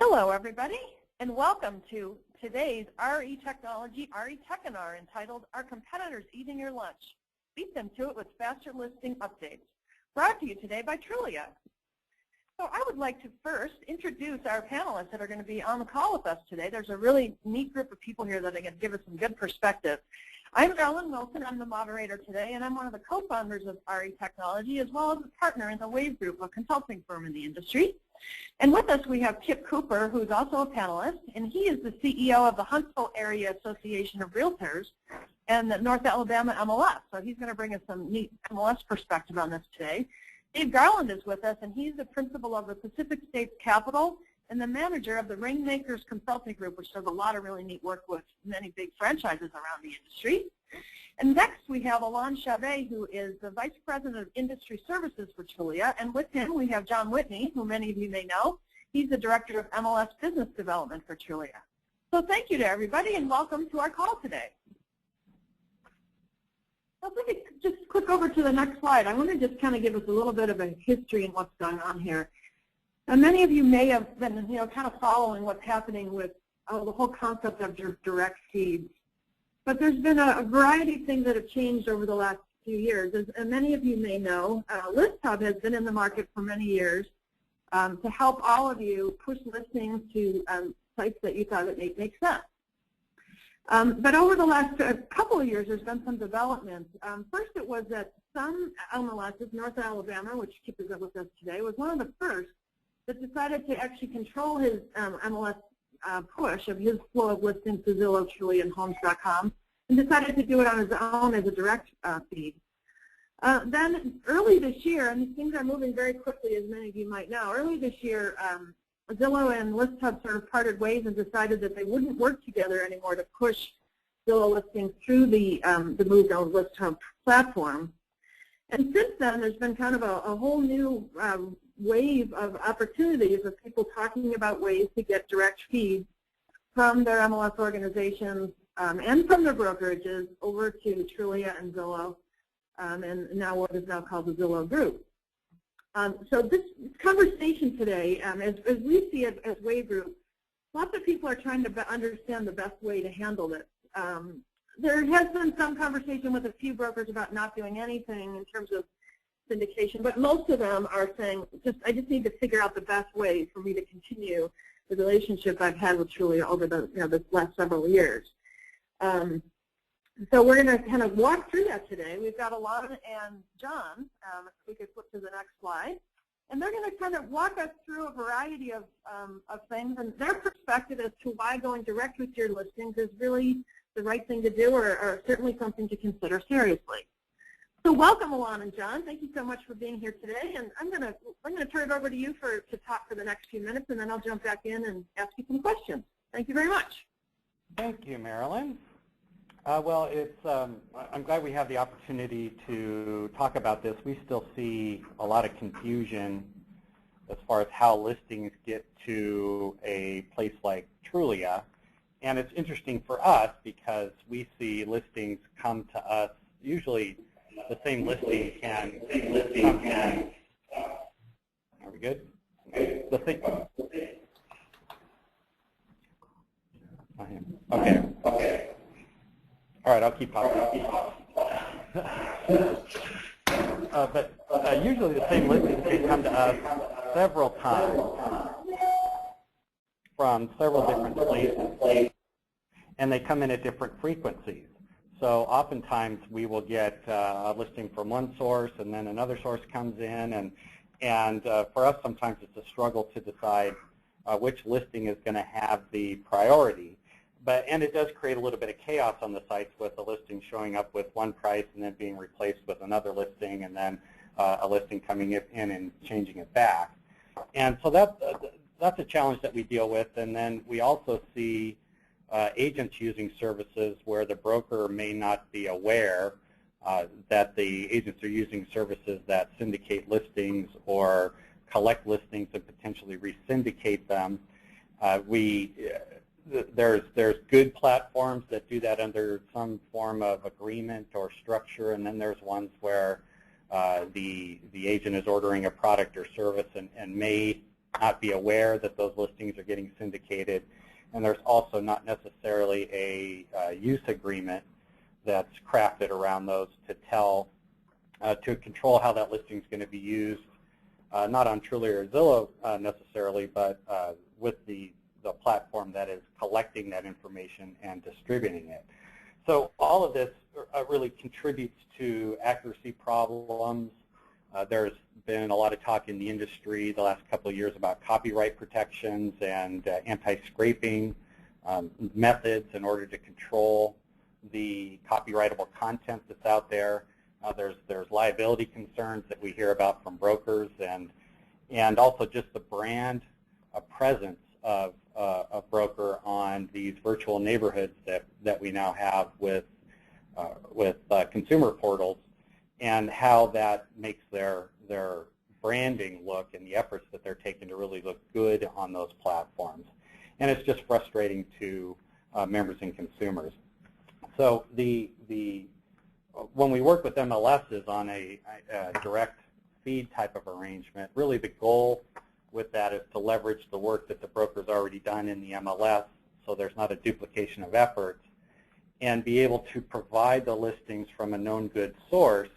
Hello, everybody, and welcome to today's RE Technology, RE Techinar, entitled Are Competitors Eating Your Lunch? Beat them to it with faster listing updates. Brought to you today by Trulia. So I would like to first introduce our panelists that are going to be on the call with us today. There's a really neat group of people here that are going to give us some good perspective. I'm Marilyn Wilson. I'm the moderator today, and I'm one of the co-founders of RE Technology, as well as a partner in the Wave Group, a consulting firm in the industry. And with us, we have Kip Cooper, who's also a panelist, and he is the CEO of the Huntsville Area Association of Realtors and the North Alabama MLS. So he's going to bring us some neat MLS perspective on this today. Dave Garland is with us, and he's the principal of the Pacific States Capital and the manager of the Rainmakers Consulting Group, which does a lot of really neat work with many big franchises around the industry. And next, we have Alon Chavez, who is the Vice President of Industry Services for Trulia. And with him, we have John Whitney, who many of you may know. He's the Director of MLS Business Development for Trulia. So thank you to everybody, and welcome to our call today. If we could just click over to the next slide, I want to just kind of give us a little bit of a history in what's going on here. And many of you may have been, kind of following what's happening with the whole concept of direct feeds. But there's been a variety of things that have changed over the last few years. As many of you may know, ListHub has been in the market for many years to help all of you push listings to sites that you thought it make sense. But over the last couple of years, there's been some developments. First, it was that some MLSs, North Alabama, which Kip is with us today, was one of the first that decided to actually control his MLS push of his flow of listings to Zillow, Trulia, and Homes.com, and decided to do it on his own as a direct feed. Then early this year, and things are moving very quickly, as many of you might know, early this year, Zillow and ListHub sort of parted ways and decided that they wouldn't work together anymore to push Zillow listings through the moved on ListHub platform. And since then, there's been kind of a whole new wave of opportunities of people talking about ways to get direct feeds from their MLS organizations and from their brokerages over to Trulia and Zillow, and now what is now called the Zillow Group. So this conversation today, as we see it as Wave Group, lots of people are trying to understand the best way to handle this. There has been some conversation with a few brokers about not doing anything in terms of syndication, but most of them are saying, I just need to figure out the best way for me to continue the relationship I've had with Trulia over the this last several years. So we're going to kind of walk through that today. We've got Alon and John, if we could flip to the next slide, and they're going to kind of walk us through a variety of things and their perspective as to why going direct with your listings is really the right thing to do, or certainly something to consider seriously. So welcome, Alon and John. Thank you so much for being here today. And I'm going to turn it over to you to talk for the next few minutes, and then I'll jump back in and ask you some questions. Thank you very much. Thank you, Marilyn. Well, I'm glad we have the opportunity to talk about this. We still see a lot of confusion as far as how listings get to a place like Trulia. And it's interesting for us because we see listings come to us, usually the same listing can are we good? Okay. All right, I'll keep talking. But usually the same listings can come to us several times from several different places, and they come in at different frequencies. So oftentimes we will get a listing from one source, and then another source comes in, and for us sometimes it's a struggle to decide which listing is going to have the priority. And it does create a little bit of chaos on the sites with a listing showing up with one price and then being replaced with another listing, and then a listing coming in and changing it back. And so that's a challenge that we deal with. And then we also see agents using services where the broker may not be aware that the agents are using services that syndicate listings or collect listings and potentially re-syndicate them. There's good platforms that do that under some form of agreement or structure, and then there's ones where the agent is ordering a product or service and may not be aware that those listings are getting syndicated. And there's also not necessarily a use agreement that's crafted around those to to control how that listing is going to be used, not on Trulia or Zillow necessarily, but with the platform that is collecting that information and distributing it. So all of this really contributes to accuracy problems. There's been a lot of talk in the industry the last couple of years about copyright protections and anti-scraping methods in order to control the copyrightable content that's out there. There's liability concerns that we hear about from brokers, and also just the brand presence of a broker on these virtual neighborhoods that we now have with consumer portals, and how that makes their branding look and the efforts that they're taking to really look good on those platforms. And it's just frustrating to members and consumers. So when we work with MLSs on a direct feed type of arrangement, really the goal with that is to leverage the work that the broker's already done in the MLS, so there's not a duplication of efforts, and be able to provide the listings from a known good source.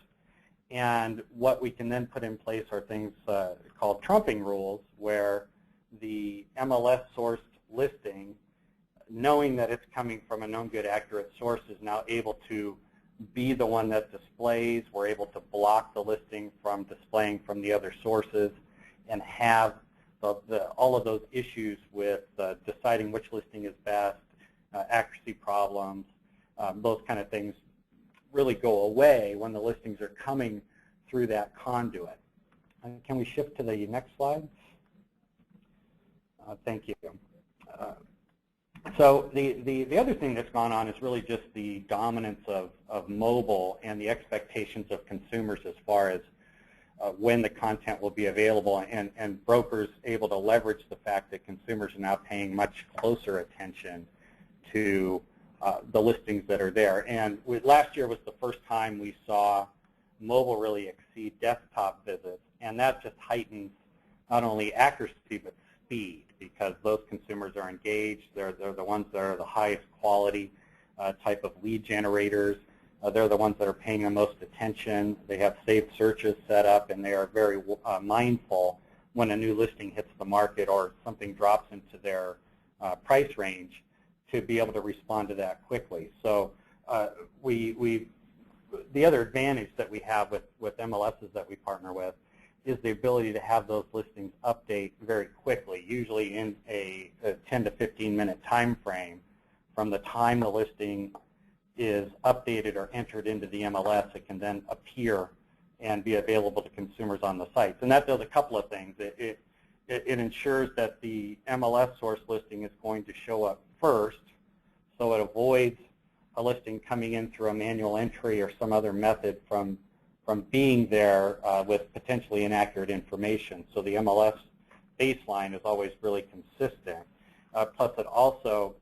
And what we can then put in place are things called trumping rules, where the MLS-sourced listing, knowing that it's coming from a known good accurate source, is now able to be the one that displays. We're able to block the listing from displaying from the other sources, and have all of those issues with deciding which listing is best, accuracy problems, those kind of things really go away when the listings are coming through that conduit. Can we shift to the next slide? Thank you. So the other thing that's gone on is really just the dominance of mobile and the expectations of consumers as far as when the content will be available, and brokers able to leverage the fact that consumers are now paying much closer attention to the listings that are there. And last year was the first time we saw mobile really exceed desktop visits, and that just heightens not only accuracy but speed, because those consumers are engaged. They're the ones that are the highest quality type of lead generators. They're the ones that are paying the most attention. They have saved searches set up, and they are very mindful when a new listing hits the market or something drops into their price range to be able to respond to that quickly. So the other advantage that we have with MLSs that we partner with is the ability to have those listings update very quickly, usually in a 10 to 15 minute time frame from the time the listing is updated or entered into the MLS. It can then appear and be available to consumers on the sites. And that does a couple of things. It ensures that the MLS source listing is going to show up first, so it avoids a listing coming in through a manual entry or some other method from being there with potentially inaccurate information. So the MLS baseline is always really consistent. Plus it also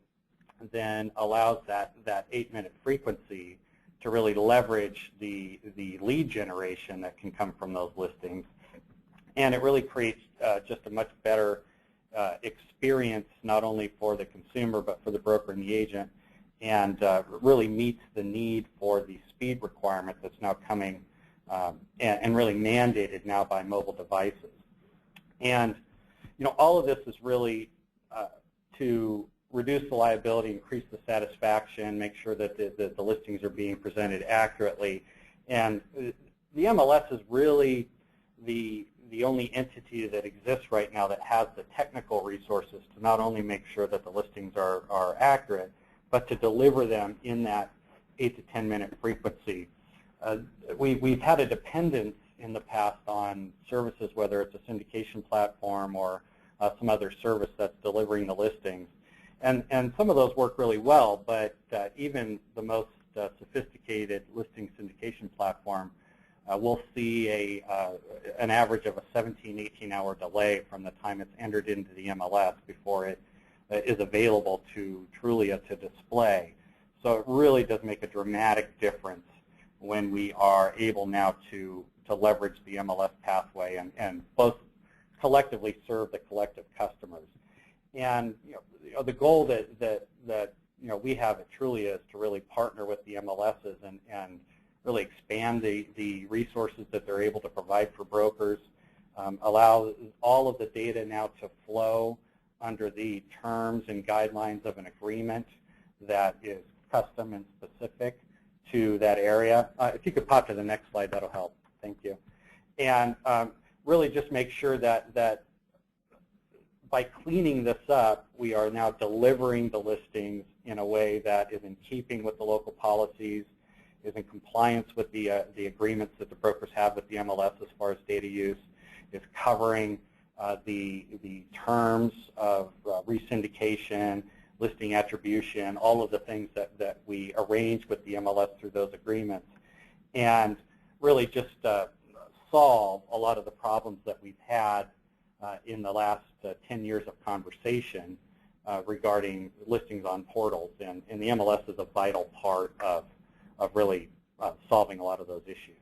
then allows that 8-minute frequency to really leverage the lead generation that can come from those listings. And it really creates just a much better experience, not only for the consumer but for the broker and the agent, and really meets the need for the speed requirement that's now coming and really mandated now by mobile devices. And all of this is really to reduce the liability, increase the satisfaction, make sure that the listings are being presented accurately. And the MLS is really the only entity that exists right now that has the technical resources to not only make sure that the listings are accurate, but to deliver them in that 8 to 10 minute frequency. We've had a dependence in the past on services, whether it's a syndication platform or some other service that's delivering the listings. And some of those work really well, but even the most sophisticated listing syndication platform will see an average of a 17, 18-hour delay from the time it's entered into the MLS before it is available to Trulia to display. So it really does make a dramatic difference when we are able now to leverage the MLS pathway and both collectively serve the collective customers. And the goal that we have at Trulia is to really partner with the MLSs and really expand the resources that they're able to provide for brokers, allow all of the data now to flow under the terms and guidelines of an agreement that is custom and specific to that area. If you could pop to the next slide, that'll help. Thank you. And really just make sure that by cleaning this up, we are now delivering the listings in a way that is in keeping with the local policies, is in compliance with the agreements that the brokers have with the MLS as far as data use, is covering the terms of resyndication, listing attribution, all of the things that we arrange with the MLS through those agreements, and really just solve a lot of the problems that we've had in the last 10 years of conversation regarding listings on portals. And the MLS is a vital part of really solving a lot of those issues.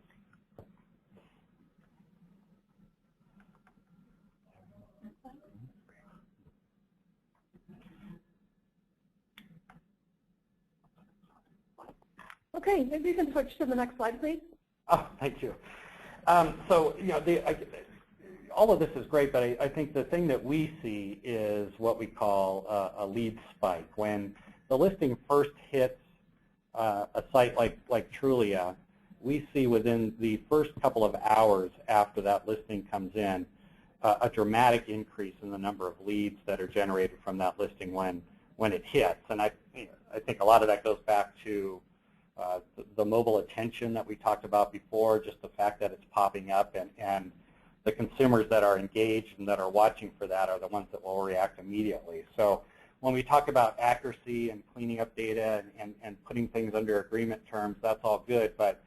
Okay, maybe you can switch to the next slide, please. Oh, thank you. So, all of this is great, but I think the thing that we see is what we call a lead spike. When the listing first hits a site like Trulia, we see within the first couple of hours after that listing comes in a dramatic increase in the number of leads that are generated from that listing when it hits. And I think a lot of that goes back to the mobile attention that we talked about before, just the fact that it's popping up, and the consumers that are engaged and that are watching for that are the ones that will react immediately. So when we talk about accuracy and cleaning up data and putting things under agreement terms, that's all good, but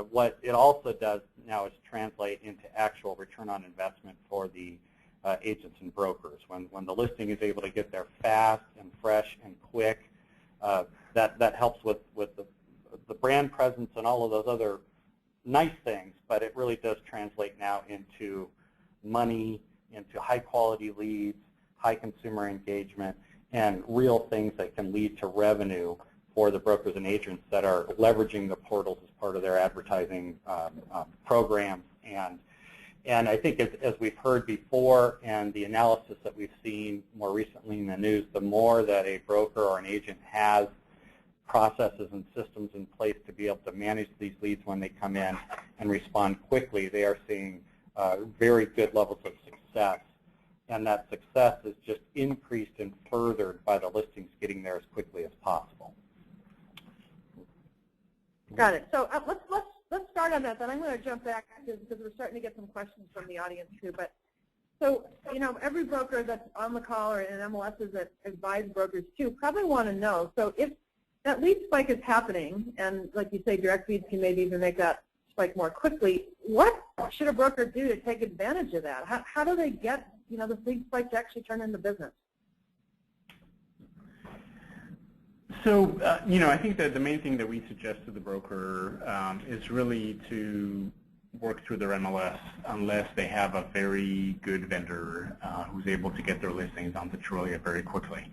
what it also does now is translate into actual return on investment for the agents and brokers. When the listing is able to get there fast and fresh and quick, that helps with the brand presence and all of those other nice things, but it really does translate now into money, into high-quality leads, high consumer engagement, and real things that can lead to revenue for the brokers and agents that are leveraging the portals as part of their advertising programs. And I think as we've heard before, and the analysis that we've seen more recently in the news, the more that a broker or an agent has processes and systems in place to be able to manage these leads when they come in and respond quickly, they are seeing very good levels of success. And that success is just increased and furthered by the listings getting there as quickly as possible. Got it. So let's start on that. Then I'm going to jump back because we're starting to get some questions from the audience too. But so every broker that's on the call or in MLSs that advise brokers too probably want to know. So if that lead spike is happening, and like you say, direct leads can maybe even make that spike more quickly, what should a broker do to take advantage of that? How do they get the lead spike to actually turn into business? So, I think that the main thing that we suggest to the broker is really to work through their MLS unless they have a very good vendor who's able to get their listings onto Trulia very quickly.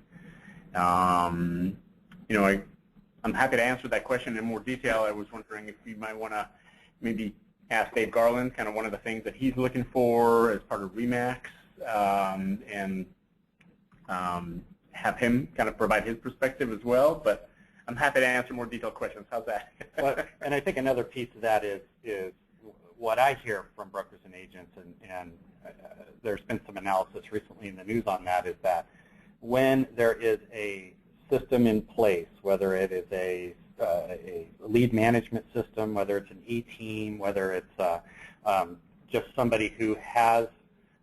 I'm happy to answer that question in more detail. I was wondering if you might want to maybe ask Dave Garland kind of one of the things that he's looking for as part of REMAX, and have him kind of provide his perspective as well. But I'm happy to answer more detailed questions. How's that? Well, and I think another piece of that is what I hear from brokers and agents, and there's been some analysis recently in the news on that, is that when there is a system in place, whether it is a lead management system, whether it's an E-team, whether it's just somebody who has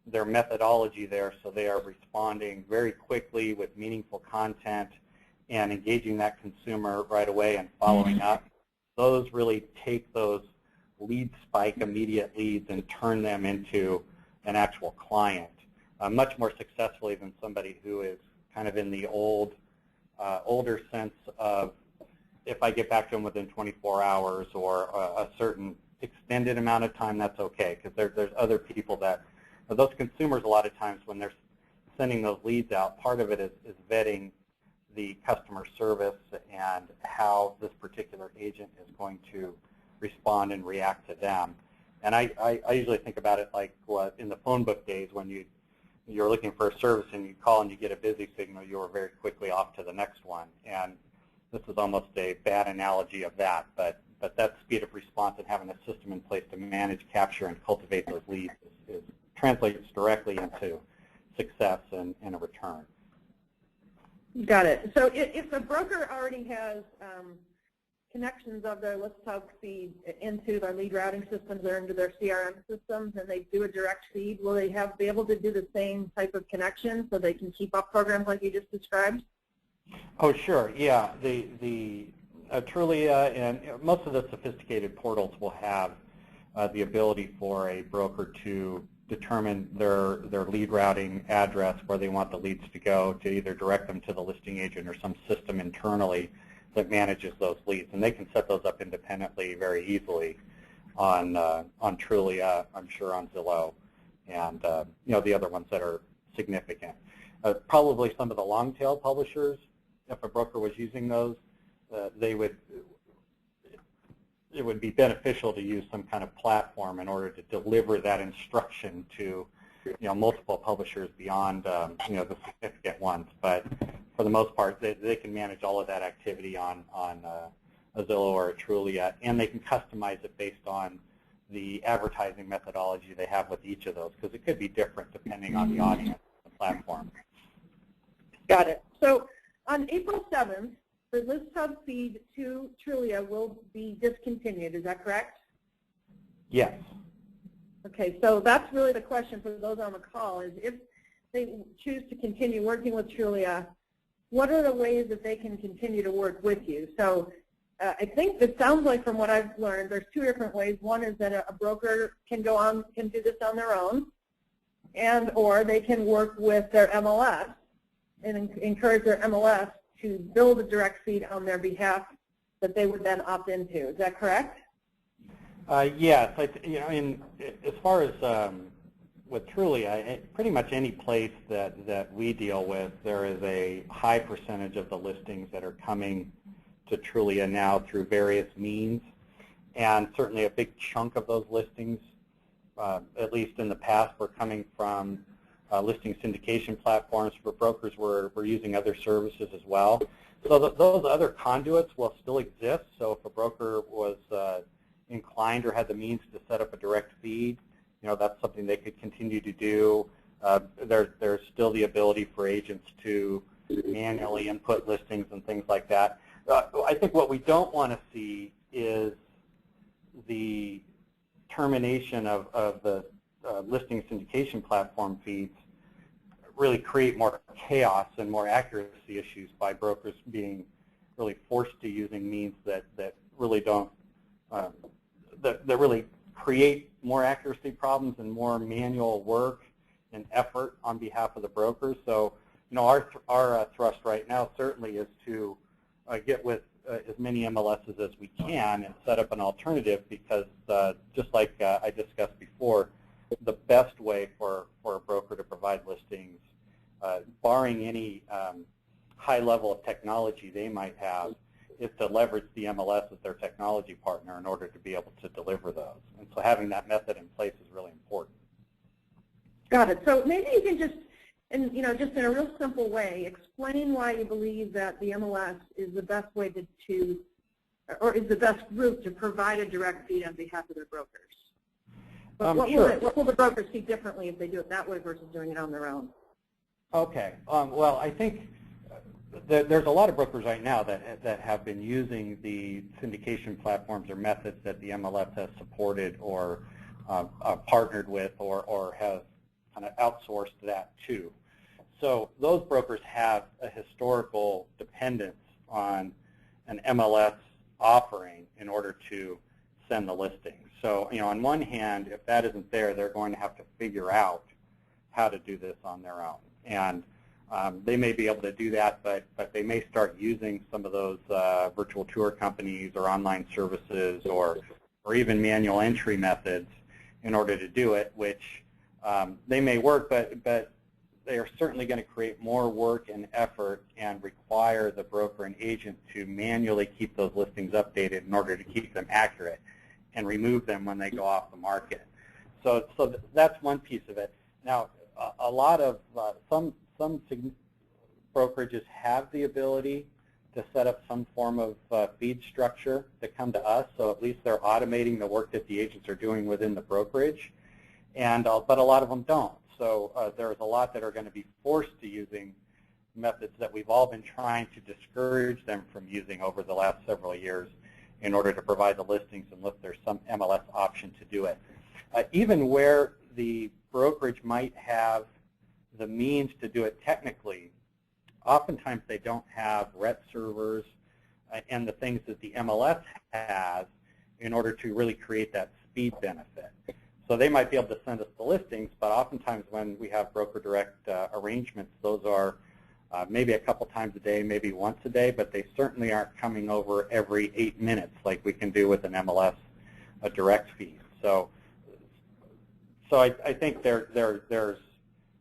their methodology there so they are responding very quickly with meaningful content and engaging that consumer right away and following up, those really take those lead spike immediate leads and turn them into an actual client much more successfully than somebody who is kind of in the older sense of, if I get back to them within 24 hours or a certain extended amount of time, that's okay, because there's other people that But those consumers, a lot of times when they're sending those leads out, part of it is vetting the customer service and how this particular agent is going to respond and react to them. And I usually think about it like what in the phone book days when you're looking for a service and you call and you get a busy signal, you are very quickly off to the next one. And this is almost a bad analogy of that, but that speed of response and having a system in place to manage, capture, and cultivate those leads translates directly into success and a return. Got it. So if a broker already has connections of their list hub feed into their lead routing systems or into their CRM systems, and they do a direct feed, will they be able to do the same type of connection so they can keep up programs like you just described? Oh, sure. Yeah. The Trulia and most of the sophisticated portals will have the ability for a broker to determine their lead routing address, where they want the leads to go, to either direct them to the listing agent or some system internally that manages those leads. And they can set those up independently very easily on Trulia, I'm sure on Zillow, and the other ones that are significant. Probably some of the long tail publishers, if a broker was using those, it would be beneficial to use some kind of platform in order to deliver that instruction to multiple publishers beyond the significant ones. But for the most part, they can manage all of that activity on a Zillow or a Trulia, and they can customize it based on the advertising methodology they have with each of those, because it could be different depending on the audience and the platform. Got it. So on April 7th, the list hub feed to Trulia will be discontinued. Is that correct? Yes. Okay, so that's really the question for those on the call, is if they choose to continue working with Trulia, what are the ways that they can continue to work with you? So I think it sounds like from what I've learned, there's two different ways. One is that a broker can do this on their own, or they can work with their MLS and encourage their MLS to build a direct feed on their behalf that they would then opt into. Is that correct? Yes. As far as with Trulia, pretty much any place that we deal with, there is a high percentage of the listings that are coming to Trulia now through various means, and certainly a big chunk of those listings, at least in the past, were coming from listing syndication platforms. For brokers, we're using other services as well. So those other conduits will still exist. So if a broker was inclined or had the means to set up a direct feed, that's something they could continue to do. There's still the ability for agents to manually input listings and things like that. I think what we don't want to see is the termination of the listing syndication platform feeds really create more chaos and more accuracy issues by brokers being really forced to using means that really don't that really create more accuracy problems and more manual work and effort on behalf of the brokers. So our thrust right now certainly is to get with as many MLSs as we can and set up an alternative, because just like I discussed before, the best way for a broker to provide listings, barring any high level of technology they might have, is to leverage the MLS as their technology partner in order to be able to deliver those. And so having that method in place is really important. Got it. So maybe you can just in a real simple way, explain why you believe that the MLS is the best way or is the best route to provide a direct feed on behalf of their brokers. What will the brokers see differently if they do it that way versus doing it on their own? Okay. Well, I think there's a lot of brokers right now that have been using the syndication platforms or methods that the MLS has supported or partnered with or have kind of outsourced that to. So those brokers have a historical dependence on an MLS offering in order to send the listing. So, on one hand, if that isn't there, they're going to have to figure out how to do this on their own. And they may be able to do that, but they may start using some of those virtual tour companies or online services or even manual entry methods in order to do it, which They may work, but they are certainly going to create more work and effort and require the broker and agent to manually keep those listings updated in order to keep them accurate and remove them when they go off the market. So that's one piece of it. Now, a lot of some brokerages have the ability to set up some form of feed structure to come to us, so at least they're automating the work that the agents are doing within the brokerage, but a lot of them don't. So there's a lot that are going to be forced to using methods that we've all been trying to discourage them from using over the last several years in order to provide the listings unless there's some MLS option to do it. Even where the brokerage might have the means to do it technically, oftentimes they don't have RET servers and the things that the MLS has in order to really create that speed benefit. So they might be able to send us the listings, but oftentimes when we have broker direct arrangements, those are maybe a couple times a day, maybe once a day, but they certainly aren't coming over every 8 minutes like we can do with an MLS direct feed. So I think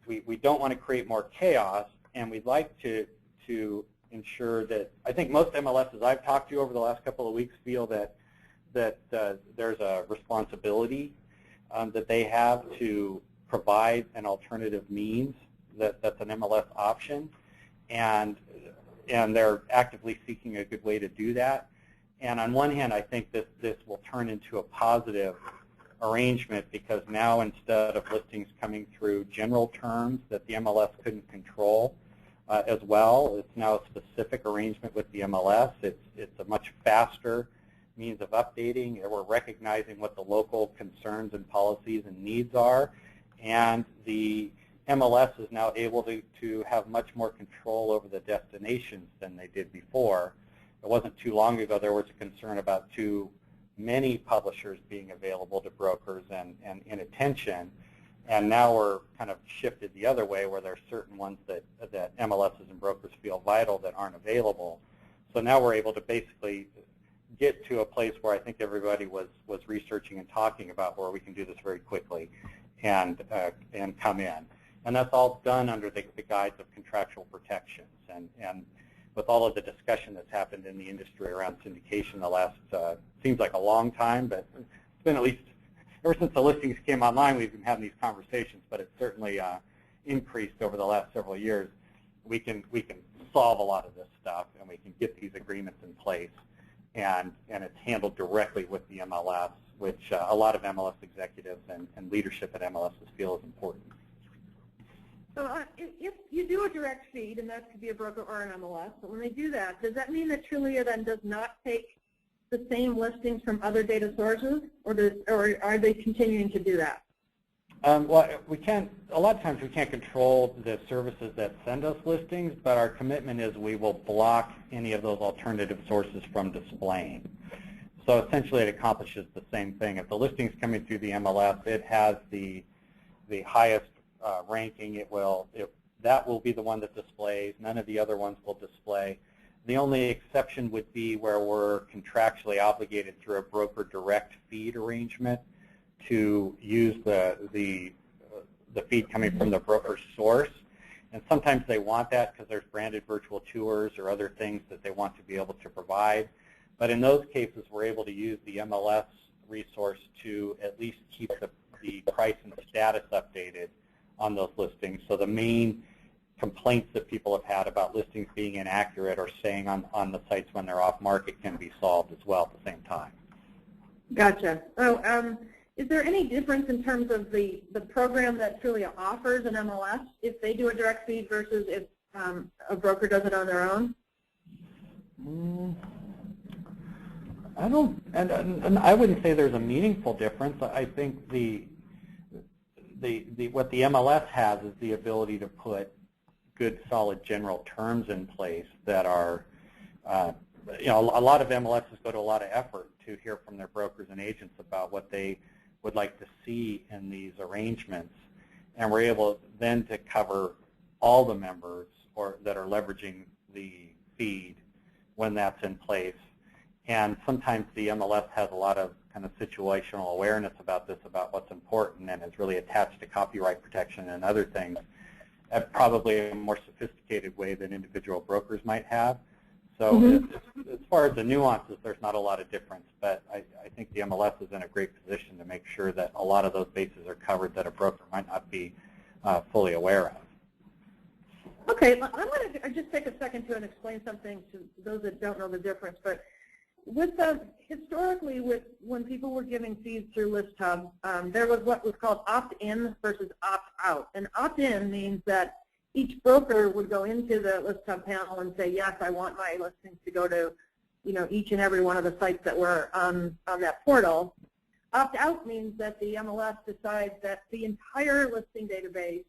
we don't want to create more chaos, and we'd like to ensure that, I think most MLSs I've talked to over the last couple of weeks feel that there's a responsibility that they have to provide an alternative means that's an MLS option, and they're actively seeking a good way to do that. And on one hand, I think this will turn into a positive arrangement, because now instead of listings coming through general terms that the MLS couldn't control as well, it's now a specific arrangement with the MLS. It's a much faster means of updating. We're recognizing what the local concerns and policies and needs are, and the MLS is now able to have much more control over the destinations than they did before. It wasn't too long ago there was a concern about too many publishers being available to brokers and inattention, and now we're kind of shifted the other way, where there are certain ones that MLSs and brokers feel vital that aren't available. So now we're able to basically get to a place where I think everybody was researching and talking about, where we can do this very quickly and come in. And that's all done under the guise of contractual protections. And with all of the discussion that's happened in the industry around syndication the last, seems like a long time, but it's been at least, ever since the listings came online, we've been having these conversations, but it's certainly increased over the last several years. We can solve a lot of this stuff, and we can get these agreements in place, and it's handled directly with the MLS, which a lot of MLS executives and leadership at MLSs feel is important. So if you do a direct feed, and that could be a broker or an MLS, but when they do that, does that mean that Trulia then does not take the same listings from other data sources, or are they continuing to do that? Well, we can't. A lot of times we can't control the services that send us listings, but our commitment is we will block any of those alternative sources from displaying. So essentially, it accomplishes the same thing. If the listing's coming through the MLS, it has the highest ranking. That will be the one that displays. None of the other ones will display. The only exception would be where we're contractually obligated through a broker direct feed arrangement to use the feed coming from the broker's source. And sometimes they want that because there's branded virtual tours or other things that they want to be able to provide. But in those cases, we're able to use the MLS resource to at least keep the price and status updated on those listings. So the main complaints that people have had about listings being inaccurate or staying on the sites when they're off market can be solved as well at the same time. Gotcha. So is there any difference in terms of the program that Trulia offers an MLS if they do a direct feed versus if a broker does it on their own? I don't, and I wouldn't say there's a meaningful difference. I think what the MLS has is the ability to put good, solid general terms in place that are, a lot of MLSs go to a lot of effort to hear from their brokers and agents about what they would like to see in these arrangements, and we're able then to cover all the members that are leveraging the feed when that's in place. And sometimes the MLS has a lot of kind of situational awareness about this, about what's important, and is really attached to copyright protection and other things at probably a more sophisticated way than individual brokers might have. So as far as the nuances, there's not a lot of difference, but I think the MLS is in a great position to make sure that a lot of those bases are covered that a broker might not be fully aware of. Okay, I'm going to just take a second to explain something to those that don't know the difference. But with historically, when people were giving feeds through ListHub, there was what was called opt-in versus opt-out. And opt-in means that each broker would go into the ListHub panel and say, yes, I want my listings to go to, each and every one of the sites that were on that portal. Opt-out means that the MLS decides that the entire listing database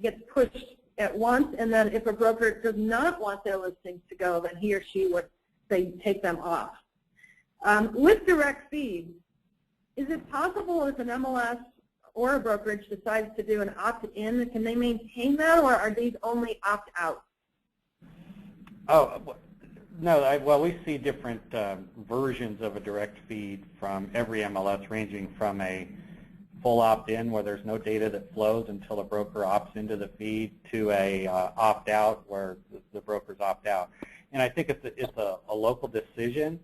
gets pushed at once, and then if a broker does not want their listings to go, then he or she would say take them off. With direct feeds, is it possible if an MLS or a brokerage decides to do an opt-in, can they maintain that, or are these only opt-out? Oh, no, well, we see different versions of a direct feed from every MLS, ranging from a full opt-in where there's no data that flows until a broker opts into the feed, to a opt-out where the brokers opt out. And I think it's a local decision.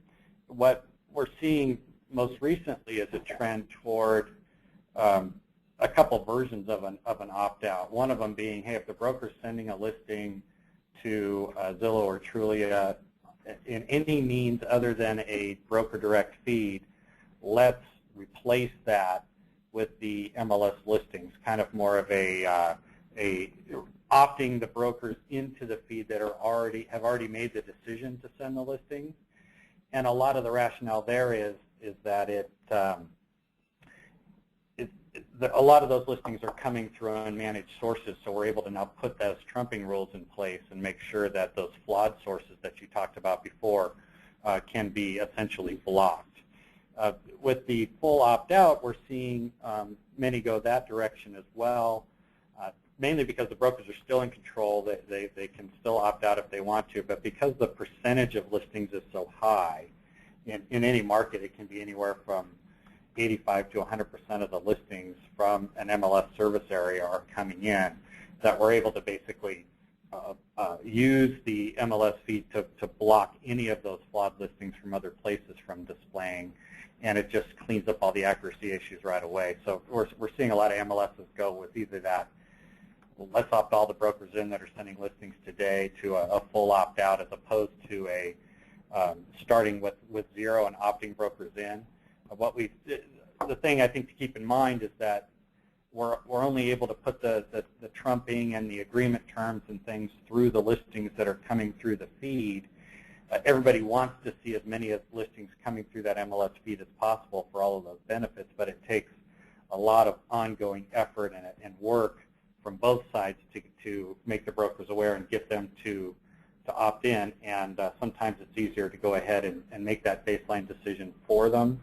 What we're seeing most recently is a trend toward a couple versions of an opt-out. One of them being, hey, if the broker's sending a listing to Zillow or Trulia in any means other than a broker direct feed, let's replace that with the MLS listings, kind of more of a opting the brokers into the feed that have already made the decision to send the listings. And a lot of the rationale there is that a lot of those listings are coming through unmanaged sources, so we're able to now put those trumping rules in place and make sure that those flawed sources that you talked about before can be essentially blocked. With the full opt-out, we're seeing many go that direction as well, mainly because the brokers are still in control. They can still opt out if they want to, but because the percentage of listings is so high, in any market it can be anywhere from 85 to 100% of the listings from an MLS service area are coming in, that we're able to basically use the MLS feed to block any of those flawed listings from other places from displaying, and it just cleans up all the accuracy issues right away. So we're seeing a lot of MLSs go with either that, let's opt all the brokers in that are sending listings today, to a full opt-out, as opposed to a starting with zero and opting brokers in. The thing I think to keep in mind is that we're only able to put the trumping and the agreement terms and things through the listings that are coming through the feed. Everybody wants to see as many listings coming through that MLS feed as possible for all of those benefits, but it takes a lot of ongoing effort and work from both sides to make the brokers aware and get them to opt in. And sometimes it's easier to go ahead and make that baseline decision for them,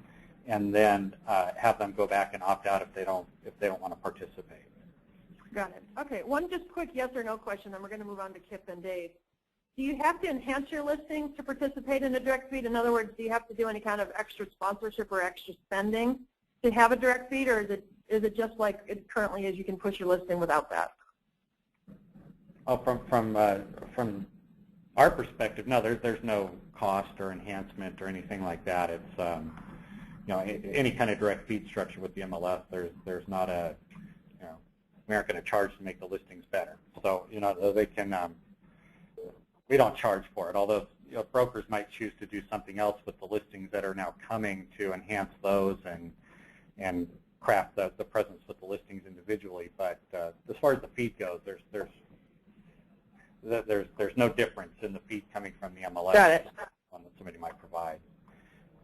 and then have them go back and opt out if they don't want to participate. Got it. Okay, one just quick yes or no question, then we're going to move on to Kip and Dave. Do you have to enhance your listings to participate in a direct feed? In other words, do you have to do any kind of extra sponsorship or extra spending to have a direct feed, or is it just like it currently is, you can push your listing without that? Oh, from our perspective, no, there's no cost or enhancement or anything like that. It's any kind of direct feed structure with the MLS, there's not we aren't going to charge to make the listings better. So they can. We don't charge for it, although brokers might choose to do something else with the listings that are now coming to enhance those and craft the presence with the listings individually. But as far as the feed goes, there's no difference in the feed coming from the MLS. Got it. One that somebody might provide.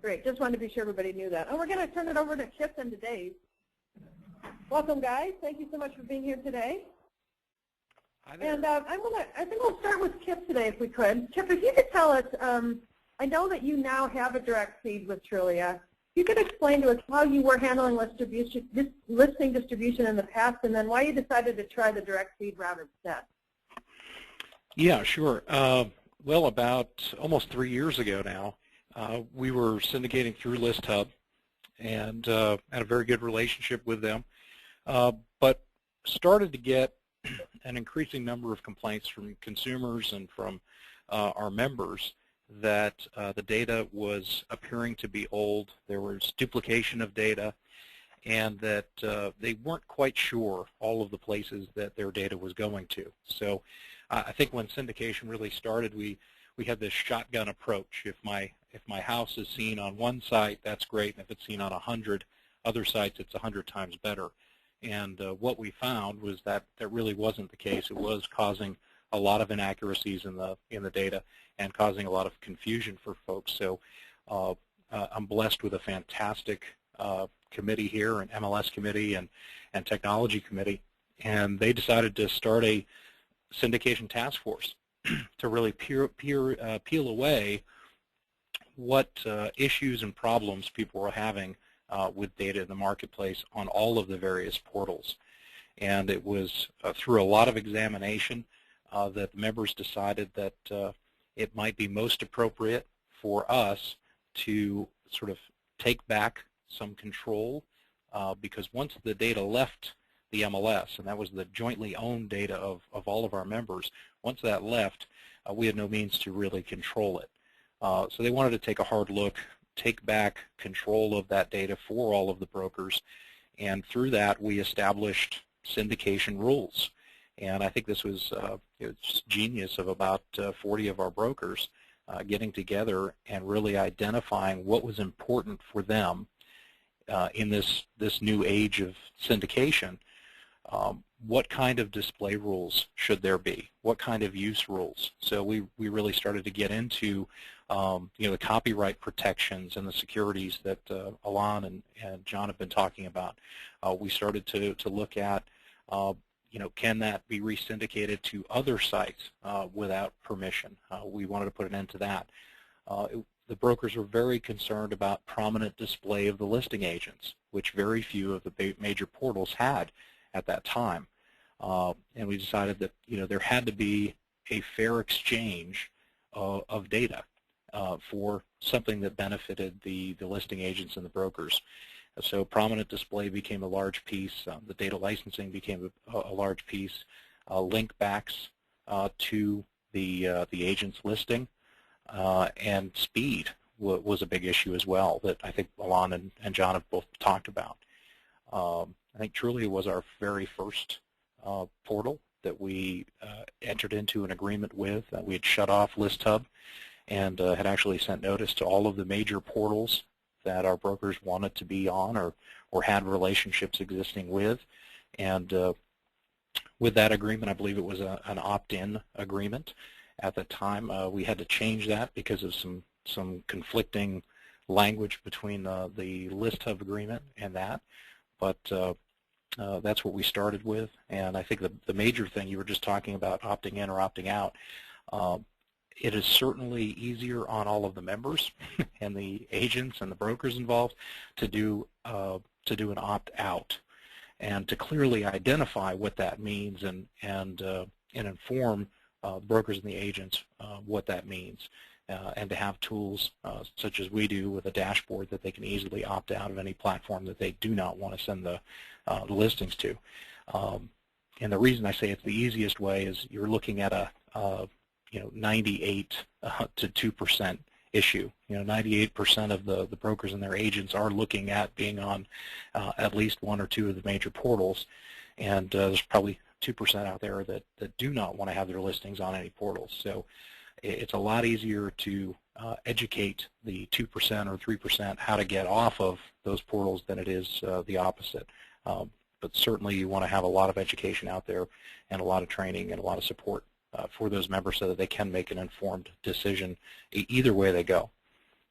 Great. Just wanted to be sure everybody knew that. And we're going to turn it over to Kip and to Dave. Welcome, guys. Thank you so much for being here today. Hi there. And I think we'll start with Kip today, if we could. Kip, if you could tell us, I know that you now have a direct feed with Trulia. If you could explain to us how you were handling listing distribution in the past, and then why you decided to try the direct feed route instead. Yeah, sure. Well, about almost 3 years ago now, we were syndicating through ListHub, and had a very good relationship with them, but started to get an increasing number of complaints from consumers and from our members that the data was appearing to be old, there was duplication of data, and that they weren't quite sure all of the places that their data was going to. So I think when syndication really started, we had this shotgun approach. If my house is seen on one site, that's great, and if it's seen on 100 other sites, it's 100 times better. And what we found was that that really wasn't the case. It was causing a lot of inaccuracies in the data and causing a lot of confusion for folks. So I'm blessed with a fantastic committee here, an MLS committee and technology committee, and they decided to start a syndication task force to really peel away what issues and problems people were having with data in the marketplace on all of the various portals. And it was through a lot of examination that members decided that it might be most appropriate for us to sort of take back some control, because once the data left the MLS, and that was the jointly owned data of all of our members, once that left, we had no means to really control it. So they wanted to take a hard look, take back control of that data for all of the brokers, and through that we established syndication rules. And I think this was it's genius of about 40 of our brokers getting together and really identifying what was important for them in this new age of syndication. What kind of display rules should there be? What kind of use rules? So we really started to get into the copyright protections and the securities that Alon and John have been talking about. We started to look at can that be re-syndicated to other sites without permission? We wanted to put an end to that. The brokers were very concerned about prominent display of the listing agents, which very few of the major portals had at that time. And we decided that there had to be a fair exchange of data for something that benefited the listing agents and the brokers. So prominent display became a large piece. The data licensing became a large piece. Link backs to the agent's listing, and speed was a big issue as well that I think Alon and John have both talked about. I think Trulia was our very first portal that we entered into an agreement with. We had shut off ListHub and had actually sent notice to all of the major portals that our brokers wanted to be on or had relationships existing with. And with that agreement, I believe it was an opt-in agreement. At the time, we had to change that because of some conflicting language between the ListHub agreement and that. But that's what we started with. And I think the major thing, you were just talking about opting in or opting out, it is certainly easier on all of the members and the agents and the brokers involved to do an opt-out and to clearly identify what that means and inform brokers and the agents what that means, and to have tools such as we do with a dashboard that they can easily opt out of any platform that they do not want to send the listings to. And the reason I say it's the easiest way is you're looking at a 98 to 2% issue. 98% of the brokers and their agents are looking at being on at least one or two of the major portals, and there's probably 2% out there that do not want to have their listings on any portals. So it's a lot easier to educate the 2% or 3% how to get off of those portals than it is the opposite. But certainly you want to have a lot of education out there and a lot of training and a lot of support for those members so that they can make an informed decision either way they go.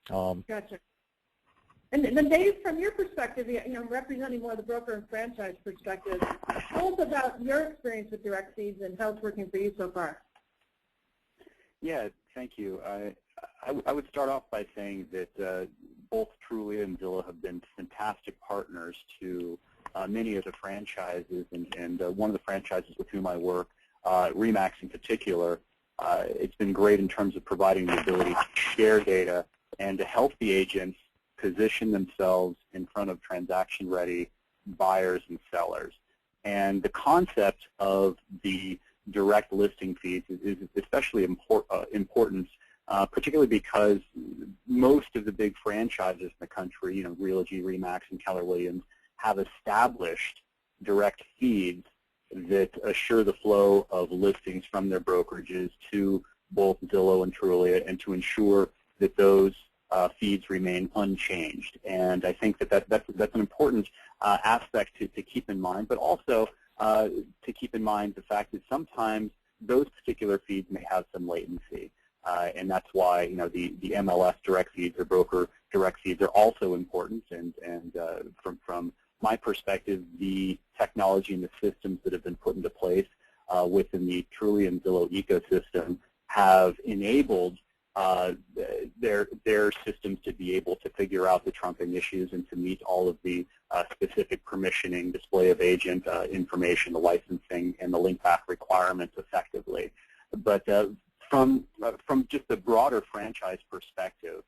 Gotcha. And then Dave, from your perspective, representing more the broker and franchise perspective, tell us about your experience with direct feeds and how it's working for you so far. Yeah, thank you. I would start off by saying that both Trulia and Zillow have been fantastic partners to many of the franchises, and one of the franchises with whom I work, Remax in particular, it's been great in terms of providing the ability to share data and to help the agents position themselves in front of transaction-ready buyers and sellers. And the concept of the direct listing feeds is especially important, particularly because most of the big franchises in the country, you know, Realogy, Remax, and Keller Williams, have established direct feeds that assure the flow of listings from their brokerages to both Zillow and Trulia, and to ensure that those feeds remain unchanged. And I think that that's an important aspect to keep in mind, but also to keep in mind the fact that sometimes those particular feeds may have some latency. And that's why, you know, the MLS direct feeds or broker direct feeds are also important. And from my perspective, the technology and the systems that have been put into place within the Trulia and Zillow ecosystem have enabled their systems to be able to figure out the trumping issues and to meet all of the specific permissioning, display of agent information, the licensing, and the link back requirements effectively. But from just the broader franchise perspective,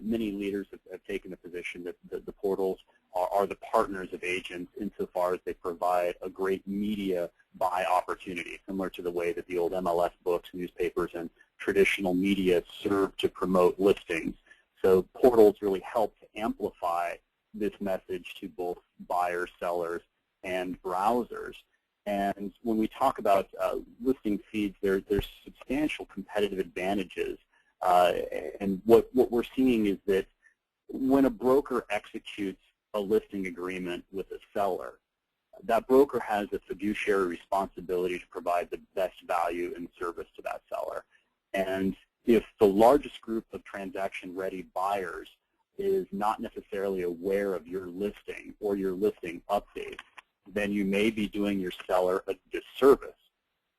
many leaders have taken the position that the portals are the partners of agents insofar as they provide a great media buy opportunity, similar to the way that the old MLS books, newspapers, and traditional media serve to promote listings. So portals really help to amplify this message to both buyers, sellers, and browsers. And when we talk about listing feeds, there's substantial competitive advantages. And what we're seeing is that when a broker executes a listing agreement with a seller, that broker has a fiduciary responsibility to provide the best value and service to that seller. And if the largest group of transaction-ready buyers is not necessarily aware of your listing or your listing updates, then you may be doing your seller a disservice.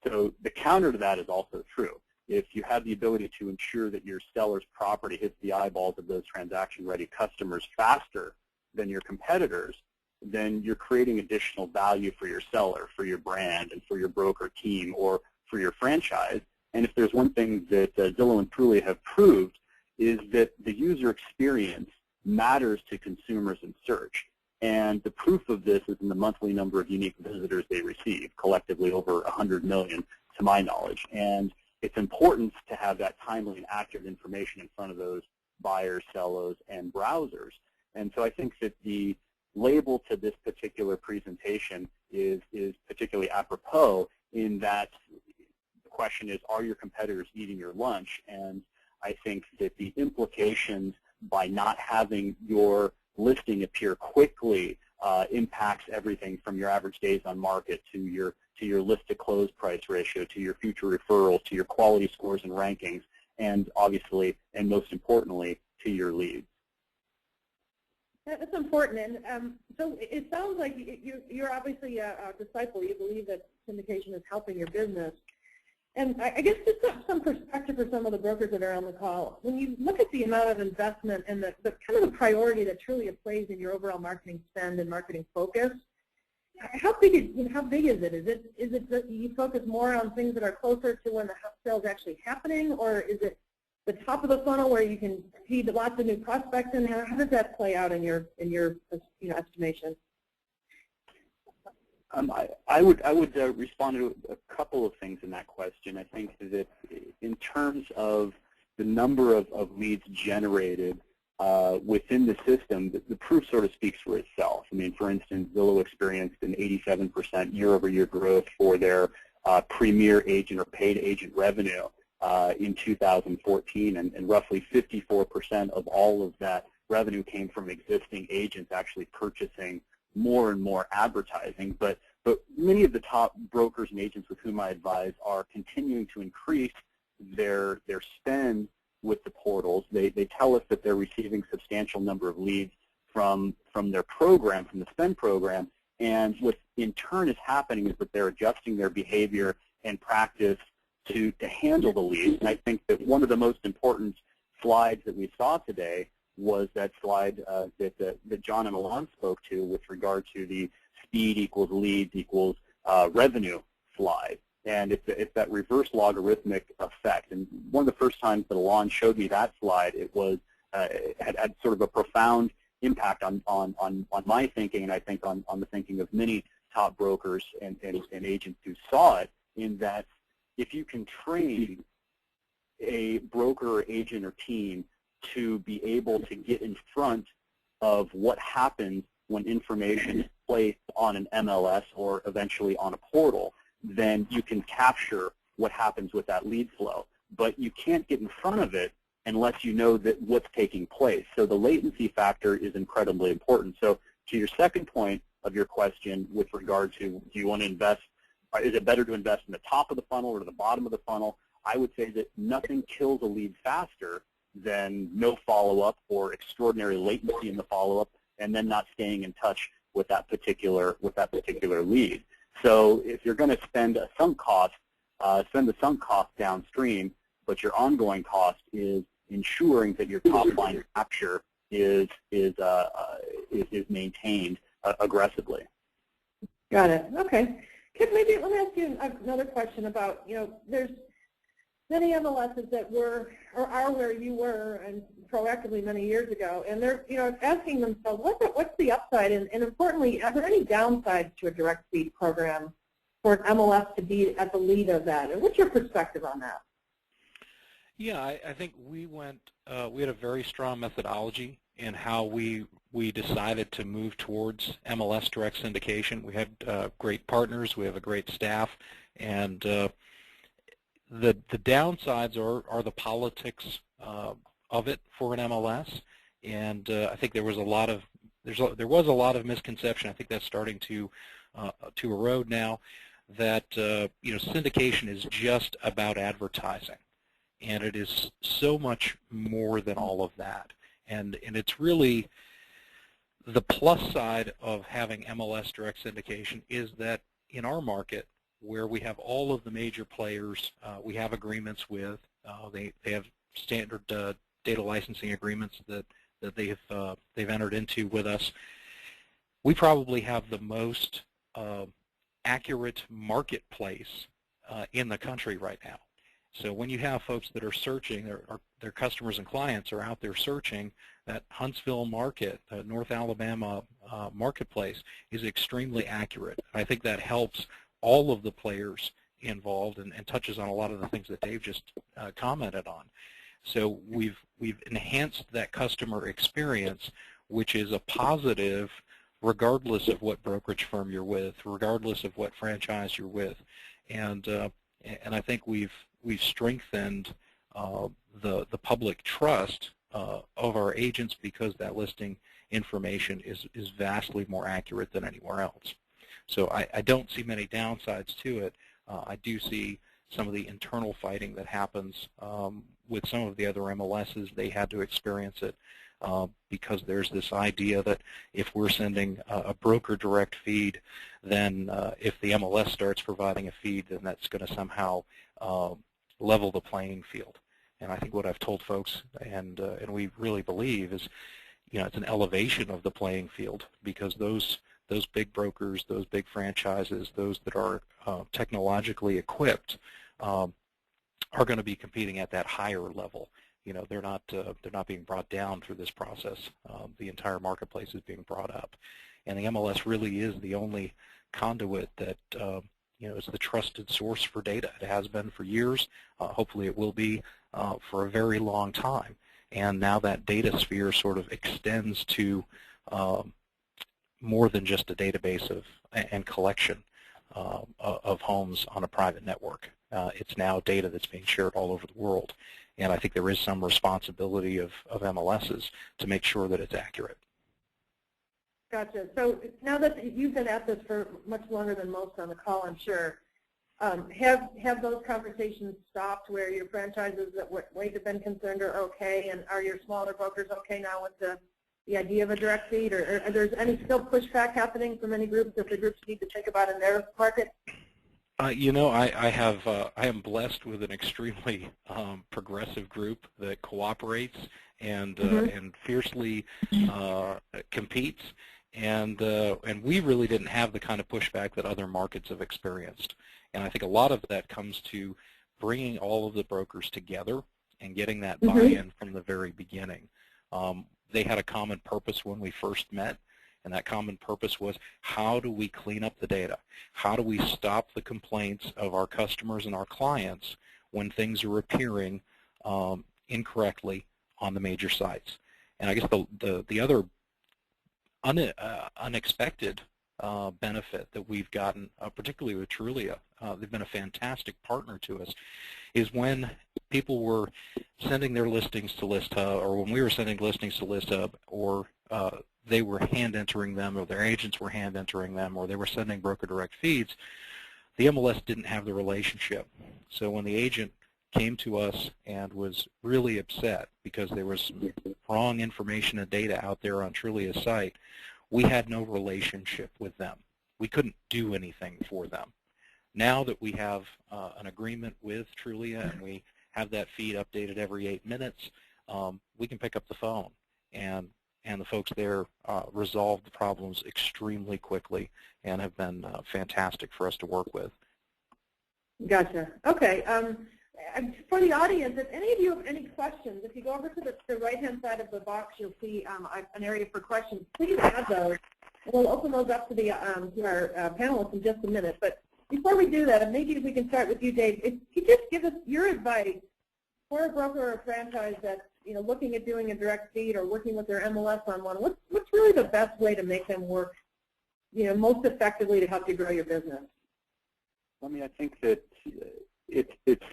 So the counter to that is also true. If you have the ability to ensure that your seller's property hits the eyeballs of those transaction-ready customers faster than your competitors, then you're creating additional value for your seller, for your brand, and for your broker team, or for your franchise. And if there's one thing that Zillow and Trulia have proved, is that the user experience matters to consumers in search. And the proof of this is in the monthly number of unique visitors they receive, collectively over 100 million to my knowledge. And it's important to have that timely and accurate information in front of those buyers, sellers, and browsers. And so I think that the label to this particular presentation is particularly apropos in that the question is, are your competitors eating your lunch? And I think that the implications by not having your listing appear quickly impacts everything from your average days on market to your list to close price ratio, to your future referrals, to your quality scores and rankings, and obviously, and most importantly, to your leads. That's important. And so it sounds like you're obviously a disciple. You believe that syndication is helping your business. And I guess just some perspective for some of the brokers that are on the call. When you look at the amount of investment and the kind of the priority that Trulia plays in your overall marketing spend and marketing focus, how big is it? Is it that you focus more on things that are closer to when the sale is actually happening, or is it the top of the funnel where you can see lots of new prospects? And how does that play out in your estimation? I would respond to a couple of things in that question. I think that in terms of the number of leads generated within the system, the proof sort of speaks for itself. I mean, for instance, Zillow experienced an 87% year-over-year growth for their premier agent or paid agent revenue in 2014, and roughly 54% of all of that revenue came from existing agents actually purchasing more and more advertising. But many of the top brokers and agents with whom I advise are continuing to increase their spend with the portals. They tell us that they're receiving a substantial number of leads from their program, from the spend program, and what in turn is happening is that they're adjusting their behavior and practice to handle the leads. And I think that one of the most important slides that we saw today was that slide that John and Alon spoke to with regard to the speed equals leads equals revenue slide. And it's that reverse logarithmic effect. And one of the first times that Alon showed me that slide, it was had sort of a profound impact on my thinking, and I think on the thinking of many top brokers and agents who saw it, in that if you can train a broker or agent or team to be able to get in front of what happens when information is placed on an MLS or eventually on a portal, then you can capture what happens with that lead flow. But you can't get in front of it unless you know that what's taking place. So the latency factor is incredibly important. So to your second point of your question with regard to, do you want to invest, is it better to invest in the top of the funnel or the bottom of the funnel? I would say that nothing kills a lead faster than no follow-up or extraordinary latency in the follow-up, and then not staying in touch with that particular lead. So if you're going to spend a sunk cost, spend the sunk cost downstream, but your ongoing cost is ensuring that your top line capture is maintained aggressively. Got it. Okay. Kip, maybe let me ask you another question about, there's many MLSs that were or are where you were and proactively many years ago, and they're asking themselves, what's the upside, and importantly, are there any downsides to a direct feed program for an MLS to be at the lead of that? And what's your perspective on that? Yeah, I think we had a very strong methodology in how we decided to move towards MLS direct syndication. We had great partners, we have a great staff, and the downsides are the politics of it for an MLS, and I think there was a lot of misconception. I think that's starting to erode now. That syndication is just about advertising, and it is so much more than all of that. And it's really the plus side of having MLS direct syndication is that in our market, where we have all of the major players we have agreements with, they have standard data licensing agreements that they've entered into with us. We probably have the most accurate marketplace in the country right now. So when you have folks that are searching, their customers and clients are out there searching, that Huntsville market, North Alabama marketplace is extremely accurate. I think that helps all of the players involved and touches on a lot of the things that Dave just commented on. So we've enhanced that customer experience, which is a positive regardless of what brokerage firm you're with, regardless of what franchise you're with. And I think we've strengthened the public trust of our agents because that listing information is vastly more accurate than anywhere else. So I don't see many downsides to it. I do see some of the internal fighting that happens with some of the other MLSs. They had to experience it because there's this idea that if we're sending a broker direct feed, then if the MLS starts providing a feed, then that's going to somehow level the playing field. And I think what I've told folks, and we really believe, is it's an elevation of the playing field, because those big brokers, those big franchises, those that are technologically equipped are going to be competing at that higher level. They're not being brought down through this process. The entire marketplace is being brought up, and the MLS really is the only conduit that is the trusted source for data. It has been for years. Hopefully, it will be for a very long time. And now that data sphere sort of extends to more than just a database and collection of homes on a private network. It's now data that's being shared all over the world. And I think there is some responsibility of MLSs to make sure that it's accurate. Gotcha. So now that you've been at this for much longer than most on the call, I'm sure, have those conversations stopped where your franchises that have been concerned are okay, and are your smaller brokers okay now with the idea of a direct feed, or are there any still pushback happening from any groups that the groups need to think about in their market? I am blessed with an extremely progressive group that cooperates and fiercely competes, and we really didn't have the kind of pushback that other markets have experienced. And I think a lot of that comes to bringing all of the brokers together and getting that buy-in from the very beginning. They had a common purpose when we first met, and that common purpose was, how do we clean up the data? How do we stop the complaints of our customers and our clients when things are appearing incorrectly on the major sites? And I guess the other unexpected benefit that we've gotten, particularly with Trulia, they've been a fantastic partner to us, is when people were sending their listings to ListHub, or when we were sending listings to ListHub, or they were hand entering them, or their agents were hand entering them, or they were sending broker direct feeds, the MLS didn't have the relationship. So when the agent came to us and was really upset because there was wrong information and data out there on Trulia's site, we had no relationship with them. We couldn't do anything for them. Now that we have an agreement with Trulia and we have that feed updated every 8 minutes, we can pick up the phone, and the folks there resolve the problems extremely quickly and have been fantastic for us to work with. Gotcha. Okay. For the audience, if any of you have any questions, if you go over to the right-hand side of the box, you'll see an area for questions. Please add those. We'll open those up to our panelists in just a minute. But before we do that, and maybe we can start with you, Dave, if you just give us your advice for a broker or a franchise that's looking at doing a direct feed or working with their MLS on one. What's really the best way to make them work, most effectively to help you grow your business? I mean, I think that it's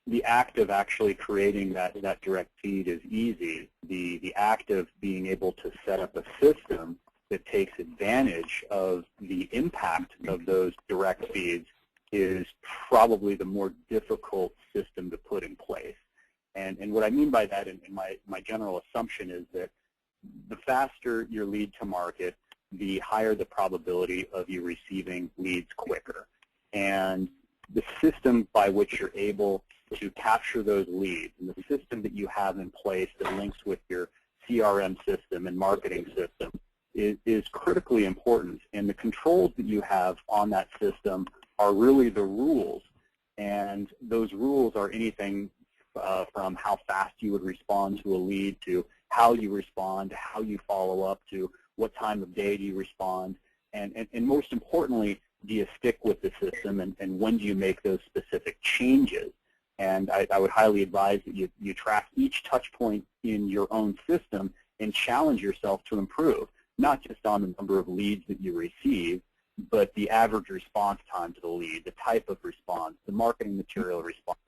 the act of actually creating that direct feed is easy. The act of being able to set up a system that takes advantage of the impact of those direct feeds is probably the more difficult system to put in place. And what I mean by that, and my general assumption is that the faster your lead to market, the higher the probability of you receiving leads quicker. And the system by which you're able to capture those leads and the system that you have in place that links with your CRM system and marketing system is critically important. And the controls that you have on that system are really the rules. And those rules are anything from how fast you would respond to a lead, to how you respond, to how you follow up, to what time of day do you respond, and most importantly, do you stick with the system, and when do you make those specific changes? And I would highly advise that you track each touch point in your own system and challenge yourself to improve, not just on the number of leads that you receive, but the average response time to the lead, the type of response, the marketing material response,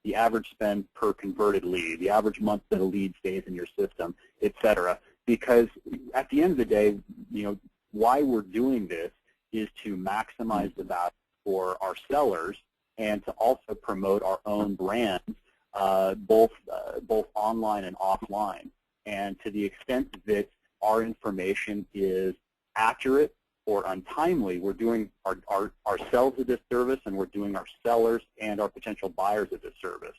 the average spend per converted lead, the average month that a lead stays in your system, et cetera. Because at the end of the day, why we're doing this is to maximize the value for our sellers and to also promote our own brands, both online and offline. And to the extent that our information is accurate or untimely, we're doing ourselves a disservice, and we're doing our sellers and our potential buyers a disservice.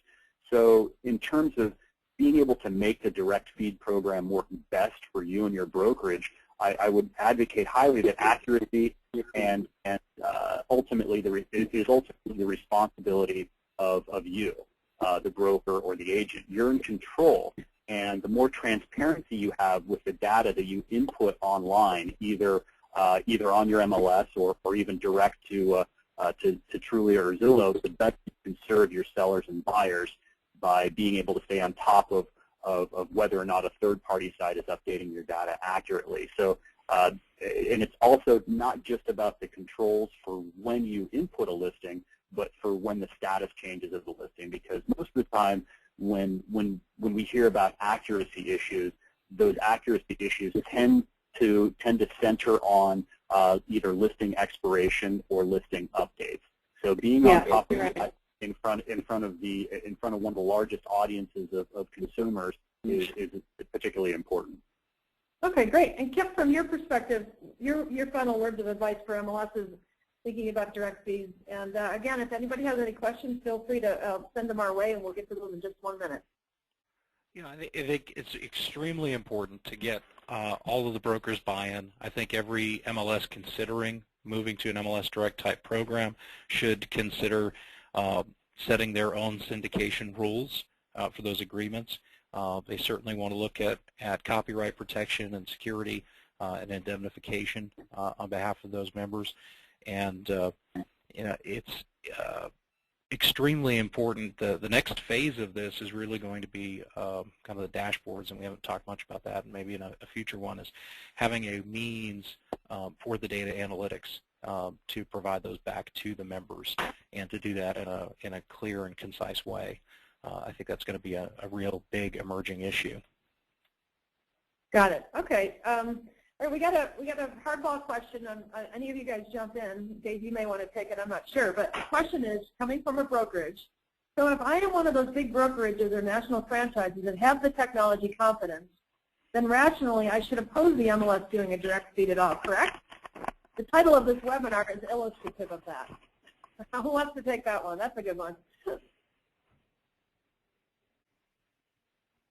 So in terms of being able to make the direct feed program work best for you and your brokerage, I would advocate highly that accuracy and ultimately is ultimately the responsibility of you, the broker or the agent. You're in control, and the more transparency you have with the data that you input online, either on your MLS or even direct to Trulia or Zillow, the better you can serve your sellers and buyers by being able to stay on top of whether or not a third-party site is updating your data accurately. So, and it's also not just about the controls for when you input a listing, but for when the status changes of the listing. Because most of the time, when we hear about accuracy issues, those accuracy issues tend to center on either listing expiration or listing updates. So being on top of that in front of one of the largest audiences of consumers is particularly important. Okay, great. And Kip, from your perspective, your final words of advice for MLSs thinking about direct feeds. And again, if anybody has any questions, feel free to send them our way, and we'll get to those in just 1 minute. I think it's extremely important to get all of the brokers buy-in. I think every MLS considering moving to an MLS-direct type program should consider setting their own syndication rules for those agreements. They certainly want to look at copyright protection and security and indemnification on behalf of those members. And it's extremely important. The next phase of this is really going to be kind of the dashboards, and we haven't talked much about that, and maybe in a future one, is having a means for the data analytics to provide those back to the members, and to do that in a clear and concise way. I think that's going to be a real big emerging issue. Got it. Okay. All right, we got a hardball question. Any of you guys jump in. Dave, you may want to take it. I'm not sure. But the question is coming from a brokerage. So if I am one of those big brokerages or national franchises that have the technology confidence, then rationally I should oppose the MLS doing a direct feed at all, correct? The title of this webinar is illustrative of that. Who wants to take that one? That's a good one.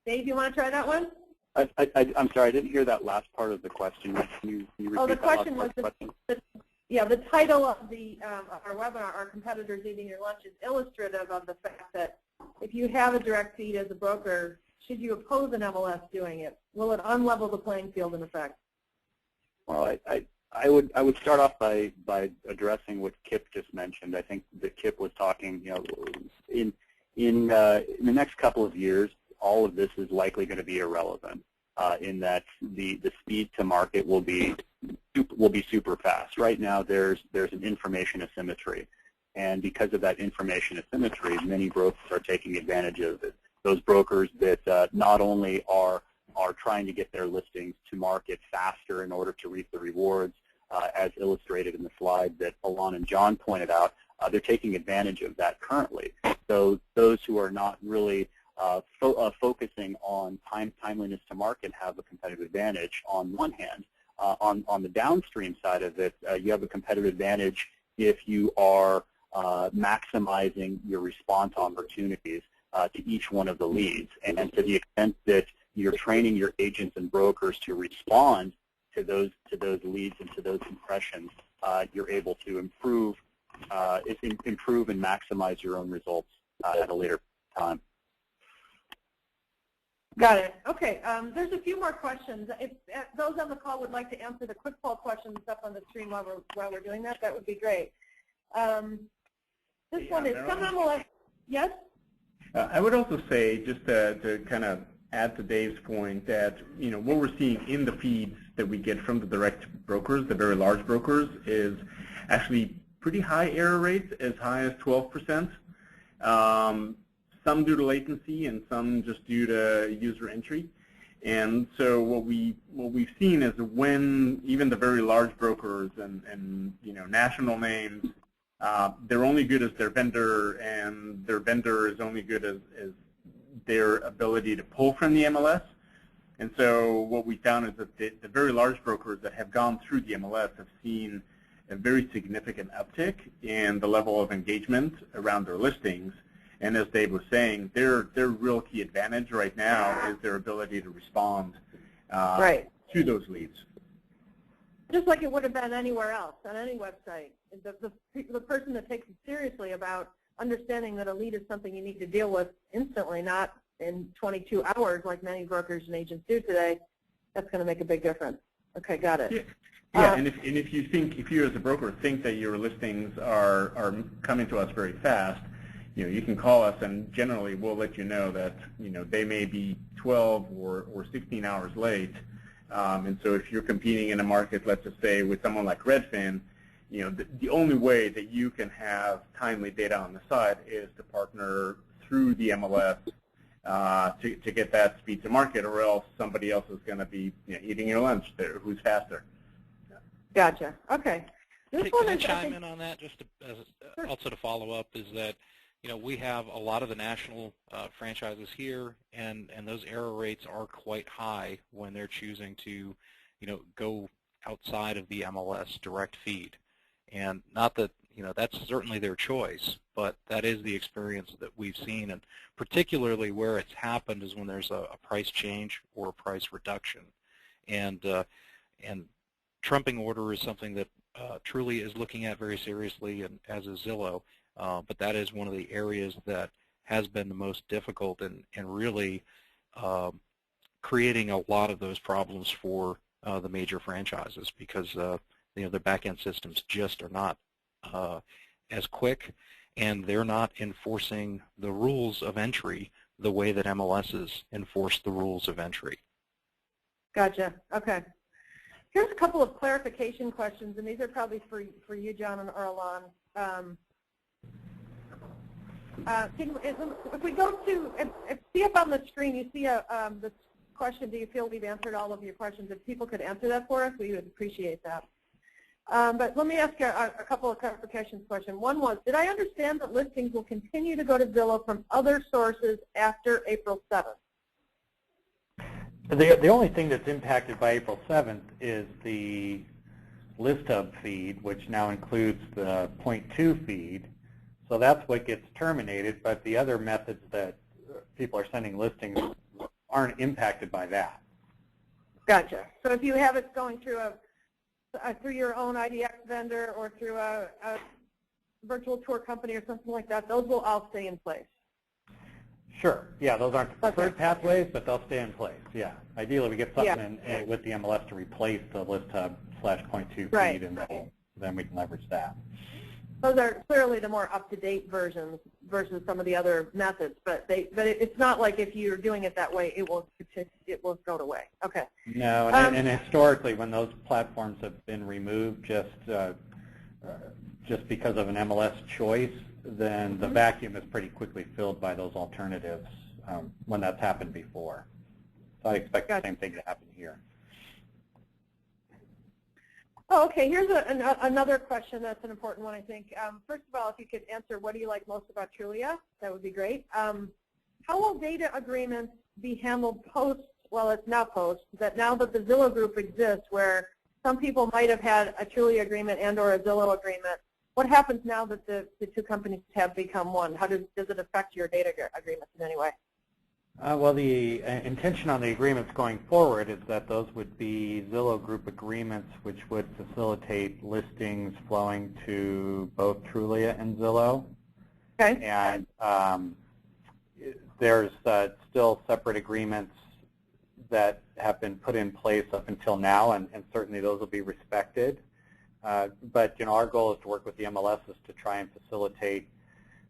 Dave, you want to try that one? I'm sorry, I didn't hear that last part of the question. Can you repeat the that question last was question? The title of our webinar, Our Competitors Eating Your Lunch, is illustrative of the fact that if you have a direct feed as a broker, should you oppose an MLS doing it? Will it unlevel the playing field in effect? Well, I would start off by addressing what Kip just mentioned. I think that Kip was talking, in the next couple of years, all of this is likely going to be irrelevant, in that the speed to market will be super fast. Right now, there's an information asymmetry, and because of that information asymmetry, many brokers are taking advantage of it. Those brokers that not only are trying to get their listings to market faster in order to reap the rewards, as illustrated in the slide that Alon and John pointed out, they're taking advantage of that currently. So those who are not really focusing on timeliness to market have a competitive advantage on one hand. On the downstream side of it, you have a competitive advantage if you are maximizing your response opportunities to each one of the leads. And to the extent that you're training your agents and brokers to respond to those leads and to those impressions, you're able to improve and maximize your own results at a later time. Got it. Okay. There's a few more questions. If those on the call would like to answer the quick poll questions up on the screen while we're doing that, that would be great. This one is some MLS. Yes? I would also say, just to kind of add to Dave's point, that what we're seeing in the feeds that we get from the direct brokers, the very large brokers, is actually pretty high error rates, as high as 12%. Some due to latency and some just due to user entry. And so what we've seen is when even the very large brokers and national names, they're only good as their vendor, and their vendor is only good as their ability to pull from the MLS. And so what we found is that the very large brokers that have gone through the MLS have seen a very significant uptick in the level of engagement around their listings. And as Dave was saying, their real key advantage right now is their ability to respond to those leads. Just like it would have been anywhere else, on any website. The person that takes it seriously about understanding that a lead is something you need to deal with instantly, not in 22 hours like many brokers and agents do today, that's going to make a big difference. Okay, got it. Yeah, and if you as a broker think that your listings are coming to us very fast, you can call us, and generally we'll let you know that they may be 12 or 16 hours late. And so if you're competing in a market, let's just say with someone like Redfin, the only way that you can have timely data on the site is to partner through the MLS to get that speed to market, or else somebody else is going to be eating your lunch there, who's faster. Gotcha. Okay. Can I chime in on that, just also to follow up, is that we have a lot of the national franchises here, and those error rates are quite high when they're choosing to, go outside of the MLS direct feed. And not that, that's certainly their choice, but that is the experience that we've seen. And particularly where it's happened is when there's a price change or a price reduction. And trumping order is something that Truly is looking at very seriously, and as is Zillow. But that is one of the areas that has been the most difficult and really creating a lot of those problems for the major franchises because their back-end systems just are not as quick, and they're not enforcing the rules of entry the way that MLSs enforce the rules of entry. Gotcha. Okay. Here's a couple of clarification questions, and these are probably for you, John, or Alon. If we go to, see up on the screen, you see this question, do you feel we've answered all of your questions? If people could answer that for us, we would appreciate that. But let me ask you a couple of clarification questions. One was, did I understand that listings will continue to go to Zillow from other sources after April 7th? The only thing that's impacted by April 7th is the list hub feed, which now includes the .2 feed. So that's what gets terminated, but the other methods that people are sending listings aren't impacted by that. Gotcha. So if you have it going through through your own IDX vendor or through a virtual tour company or something like that, those will all stay in place. Sure. Yeah, those aren't the preferred pathways, but they'll stay in place. Yeah. Ideally, we get something in with the MLS to replace the list hub /.2 feed, and then we can leverage that. Those are clearly the more up-to-date versions versus some of the other methods, but it's not like if you're doing it that way, it will go away. Okay. No, and historically, when those platforms have been removed just because of an MLS choice, then the vacuum is pretty quickly filled by those alternatives when that's happened before. So I expect the same thing to happen here. Oh, okay. Here's another question that's an important one, I think. First of all, if you could answer, what do you like most about Trulia? That would be great. How will data agreements be handled post, well, it's now post, that now that the Zillow group exists, where some people might have had a Trulia agreement and or a Zillow agreement, what happens now that the two companies have become one? How does it affect your data agreements in any way? Well, the intention on the agreements going forward is that those would be Zillow group agreements, which would facilitate listings flowing to both Trulia and Zillow. Okay. And there's still separate agreements that have been put in place up until now, and certainly those will be respected. But our goal is to work with the MLSs to try and facilitate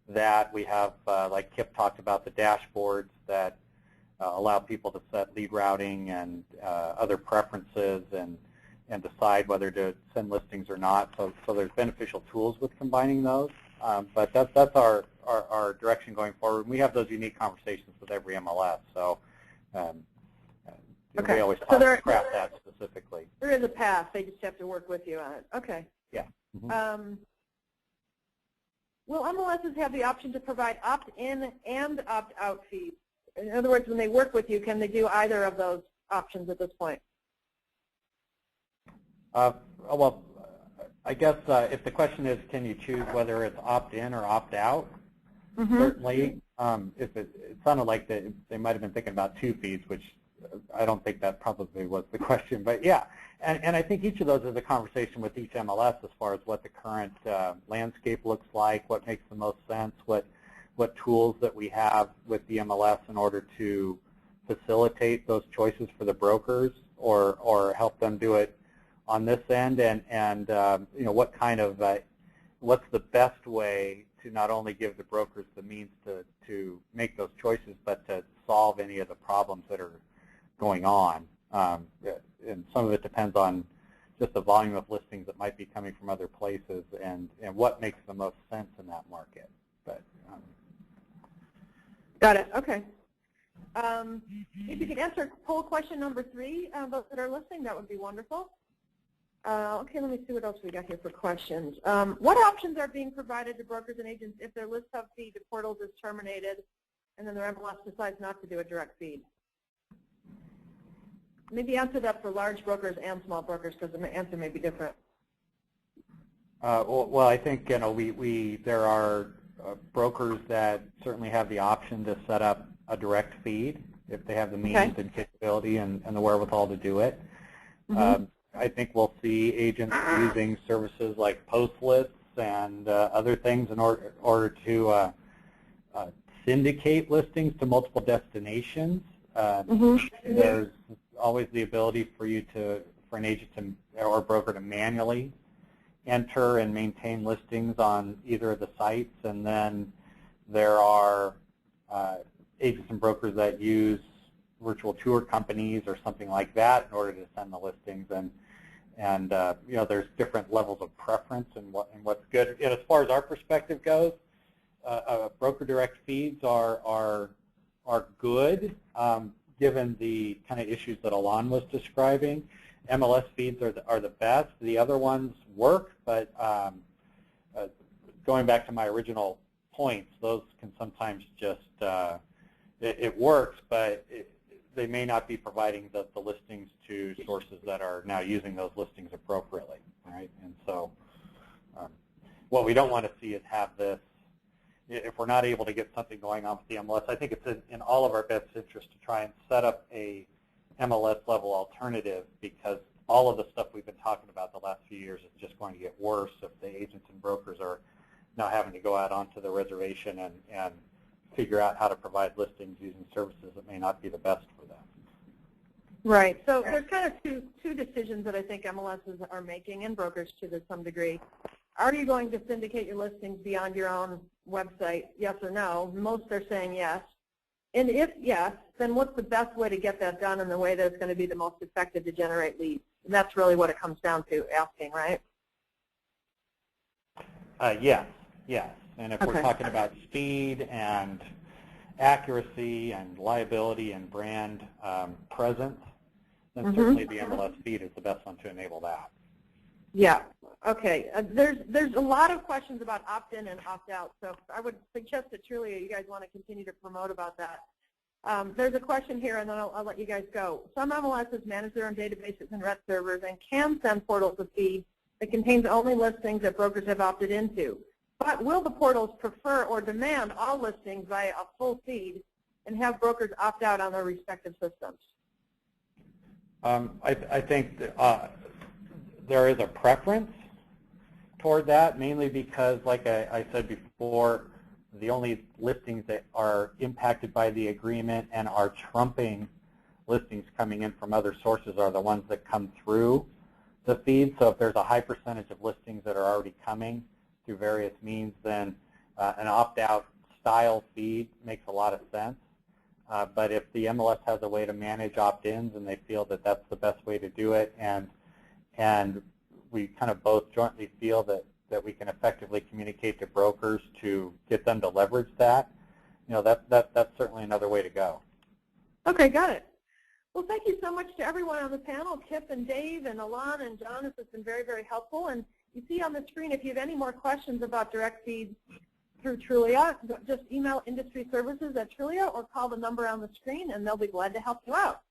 that. We have, like Kip talked about, the dashboards that allow people to set lead routing and other preferences and decide whether to send listings or not. So there's beneficial tools with combining those. But that's our direction going forward. We have those unique conversations with every MLS. So we always craft that specifically. There is a path. They just have to work with you on it. Okay. Yeah. Mm-hmm. Will MLSs have the option to provide opt-in and opt-out fees? In other words, when they work with you, can they do either of those options at this point? Well, I guess if the question is, can you choose whether it's opt-in or opt-out? Mm-hmm. Certainly. If it sounded like they might have been thinking about two fees, which I don't think that probably was the question. But yeah, and I think each of those is a conversation with each MLS as far as what the current landscape looks like, what makes the most sense, what tools that we have with the MLS in order to facilitate those choices for the brokers or help them do it on this end, and what kind of what's the best way to not only give the brokers the means to make those choices, but to solve any of the problems that are going on. And some of it depends on just the volume of listings that might be coming from other places and what makes the most sense in that market. But got it. Okay. If you could answer poll question number 3, those that are listening, that would be wonderful. Okay, let me see what else we got here for questions. What options are being provided to brokers and agents if their list hub feed to portals is terminated and then their MLS decides not to do a direct feed? Maybe answer that for large brokers and small brokers, because the answer may be different. Well, I think there are brokers that certainly have the option to set up a direct feed if they have the means and capability and the wherewithal to do it. Mm-hmm. I think we'll see agents using services like post lists and other things in order to syndicate listings to multiple destinations. There's always the ability for an agent or broker to manually enter and maintain listings on either of the sites, and then there are agents and brokers that use virtual tour companies or something like that in order to send the listings, and there's different levels of preference and what's good. And as far as our perspective goes, broker direct feeds are good, given the kind of issues that Alon was describing. MLS feeds are the best. The other ones work, but going back to my original points, those can sometimes just it works, but they may not be providing the listings to sources that are now using those listings appropriately, right? And so what we don't want to see is have this, if we're not able to get something going on with the MLS, I think it's in all of our best interest to try and set up a MLS-level alternative, because all of the stuff we've been talking about the last few years is just going to get worse if the agents and brokers are now having to go out onto the reservation and figure out how to provide listings using services that may not be the best for them. Right. So there's kind of two decisions that I think MLSs are making, and brokers to some degree. Are you going to syndicate your listings beyond your own website, yes or no? Most are saying yes. And if yes, then what's the best way to get that done in the way that's going to be the most effective to generate leads? And that's really what it comes down to asking, right? Yes. And if we're talking about speed and accuracy and liability and brand presence, then certainly the MLS feed is the best one to enable that. Yeah. Okay. There's a lot of questions about opt-in and opt-out, so I would suggest that truly you guys want to continue to promote about that. There's a question here, and then I'll let you guys go. Some MLSs manage their own databases and REST servers and can send portals a feed that contains only listings that brokers have opted into. But will the portals prefer or demand all listings via a full feed and have brokers opt out on their respective systems? I think there is a preference toward that, mainly because, like I said before, the only listings that are impacted by the agreement and are trumping listings coming in from other sources are the ones that come through the feed. So if there's a high percentage of listings that are already coming through various means, then an opt-out style feed makes a lot of sense. But if the MLS has a way to manage opt-ins and they feel that that's the best way to do it, and we kind of both jointly feel that we can effectively communicate to brokers to get them to leverage that, that's certainly another way to go. Okay, got it. Well, thank you so much to everyone on the panel, Kip and Dave and Alon and John. This has been very, very helpful. And you see on the screen, if you have any more questions about direct feeds through Trulia, just email industry services at Trulia or call the number on the screen, and they'll be glad to help you out.